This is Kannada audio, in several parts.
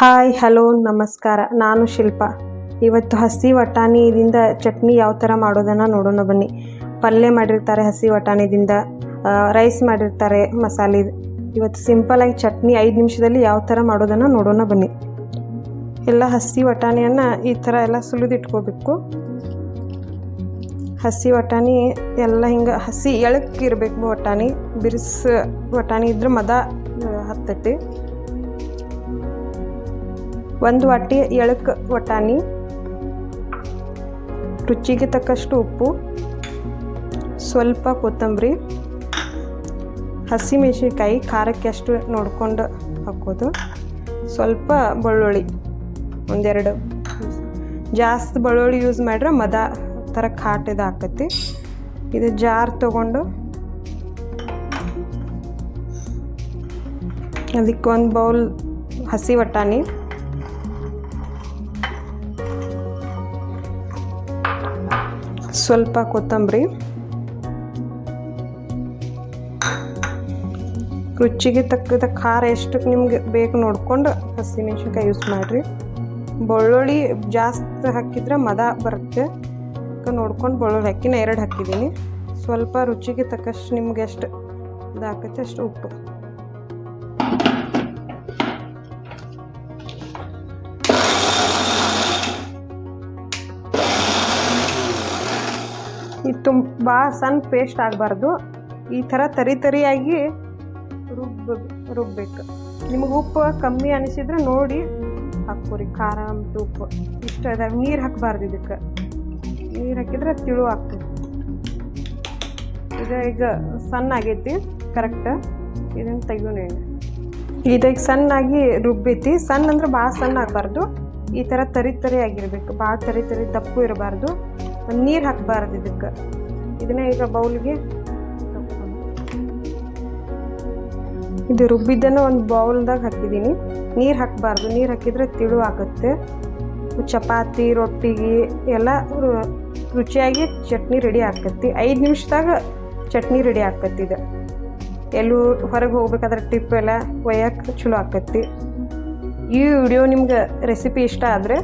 ಹಾಯ್ ಹಲೋ ನಮಸ್ಕಾರ, ನಾನು ಶಿಲ್ಪಾ. ಇವತ್ತು ಹಸಿ ವಟಾಣಿದಿಂದ ಚಟ್ನಿ ಯಾವ ಥರ ಮಾಡೋದನ್ನು ನೋಡೋಣ ಬನ್ನಿ. ಪಲ್ಯ ಮಾಡಿರ್ತಾರೆ ಹಸಿ ವಟಾಣಿದಿಂದ, ರೈಸ್ ಮಾಡಿರ್ತಾರೆ ಮಸಾಲೆ. ಇವತ್ತು ಸಿಂಪಲಾಗಿ ಚಟ್ನಿ 5 ನಿಮಿಷದಲ್ಲಿ ಯಾವ ಥರ ಮಾಡೋದನ್ನು ನೋಡೋಣ ಬನ್ನಿ. ಎಲ್ಲ ಹಸಿ ವಟಾಣಿಯನ್ನು ಈ ಥರ ಎಲ್ಲ ಸುಲಿದಿಟ್ಕೋಬೇಕು. ಹಸಿ ವಟಾಣಿ ಎಲ್ಲ ಹಿಂಗೆ ಹಸಿ ಎಳಕ್ಕಿರಬೇಕು. ವಟಾಣಿ ಬಿರ್ಸು ವಟಾಣಿ ಇದ್ರೆ ಮದ ಹತ್ತೈತಿ. 1 ವಾಟಿ ಎಳಕ್ ವಟಾಣಿ, ರುಚಿಗೆ ತಕ್ಕಷ್ಟು ಉಪ್ಪು, ಸ್ವಲ್ಪ ಕೊತ್ತಂಬರಿ, ಹಸಿಮೆಣಸಿನ್ಕಾಯಿ ಖಾರಕ್ಕೆ ಅಷ್ಟು ನೋಡ್ಕೊಂಡು ಹಾಕೋದು, ಸ್ವಲ್ಪ ಬೆಳ್ಳುಳ್ಳಿ, 1-2. ಜಾಸ್ತಿ ಬೆಳ್ಳುಳ್ಳಿ ಯೂಸ್ ಮಾಡ್ರೆ ಮದ ಥರ ಖಾಟಿದು ಹಾಕತ್ತಿ. ಇದು ಜಾರ್ ತೊಗೊಂಡು ಅದಕ್ಕೆ 1 ಬೌಲ್ ಹಸಿ ವಟಾಣಿ, ಸ್ವಲ್ಪ ಕೊತ್ತಂಬರಿ, ರುಚಿಗೆ ತಕ್ಕದ ಖಾರ ಎಷ್ಟಕ್ಕೆ ನಿಮ್ಗೆ ಬೇಕು ನೋಡ್ಕೊಂಡು ಹಸಿಮೆಣಸಿನ್ಕಾಯಿ ಯೂಸ್ ಮಾಡಿರಿ. ಬೆಳ್ಳುಳ್ಳಿ ಜಾಸ್ತಿ ಹಾಕಿದ್ರೆ ಮದ ಬರುತ್ತೆ, ನೋಡ್ಕೊಂಡು ಬೆಳ್ಳುಳ್ಳಿ ಹಾಕಿ. ನಾನು 2 ಹಾಕಿದ್ದೀನಿ. ಸ್ವಲ್ಪ ರುಚಿಗೆ ತಕ್ಕಷ್ಟು ನಿಮ್ಗೆ ಎಷ್ಟು ಇದು ಹಾಕತ್ತೆ ಅಷ್ಟು ಉಪ್ಪು. ಇದು ಭಾಳ ಸಣ್ಣ ಪೇಸ್ಟ್ ಆಗಬಾರ್ದು. ಈ ಥರ ತರಿಯಾಗಿ ರುಬ್ಬೇಕು. ನಿಮಗೆ ಉಪ್ಪು ಕಮ್ಮಿ ಅನಿಸಿದ್ರೆ ನೋಡಿ ಹಾಕ್ಕೋರಿ. ಖಾರ ಮತ್ತು ಉಪ್ಪು ಇಷ್ಟ ಇದಾಗ ನೀರು ಹಾಕಬಾರ್ದು. ಇದಕ್ಕೆ ನೀರು ಹಾಕಿದ್ರೆ ತಿಳು ಆಗ್ತದೆ. ಈಗ ಸಣ್ಣ ಆಗೈತಿ ಕರೆಕ್ಟ್. ಇದನ್ನು ತೆಗಿಯೋಣ. ಇದಕ್ಕೆ ಸಣ್ಣಾಗಿ ರುಬ್ಬೈತಿ. ಸಣ್ಣ ಅಂದ್ರೆ ಭಾಳ ಸಣ್ಣ ಆಗಬಾರ್ದು. ಈ ಥರ ತರಿ ಆಗಿರ್ಬೇಕು. ಭಾಳ ತರಿ ದಪ್ಪು ಇರಬಾರ್ದು. ನೀರು ಹಾಕಬಾರ್ದು ಇದಕ್ಕೆ. ಇದನ್ನ ಈಗ ಬೌಲ್ಗೆ ಇದು ರುಬ್ಬಿದ್ದನ್ನು ಒಂದು ಬೌಲ್ದಾಗ ಹಾಕಿದ್ದೀನಿ. ನೀರು ಹಾಕಬಾರ್ದು. ನೀರು ಹಾಕಿದರೆ ತಿಳು ಆಗುತ್ತೆ. ಚಪಾತಿ ರೊಟ್ಟಿಗೆ ಎಲ್ಲ ರುಚಿಯಾಗಿ ಚಟ್ನಿ ರೆಡಿ ಆಕತ್ತಿ. 5 ನಿಮಿಷದಾಗ ಚಟ್ನಿ ರೆಡಿ ಆಕತ್ತಿ. ಇದು ಎಲ್ಲೂ ಹೊರಗೆ ಹೋಗ್ಬೇಕಾದ್ರೆ ಟಿಪ್ ಎಲ್ಲ ಒಯ್ಯಕ್ಕೆ ಚಲೋ ಆಕತ್ತಿ. ಈ ವಿಡಿಯೋ ನಿಮ್ಗೆ ರೆಸಿಪಿ ಇಷ್ಟ ಆದರೆ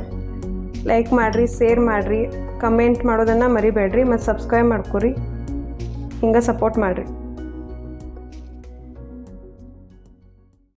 ಲೈಕ್ ಮಾಡಿರಿ, ಶೇರ್ ಮಾಡಿರಿ, ಕಮೆಂಟ್ ಮಾಡೋದನ್ನು ಮರಿಬೇಡ್ರಿ, ಮತ್ತು ಸಬ್ಸ್ಕ್ರೈಬ್ ಮಾಡ್ಕೊರಿ. ಹಿಂಗೆ ಸಪೋರ್ಟ್ ಮಾಡಿರಿ.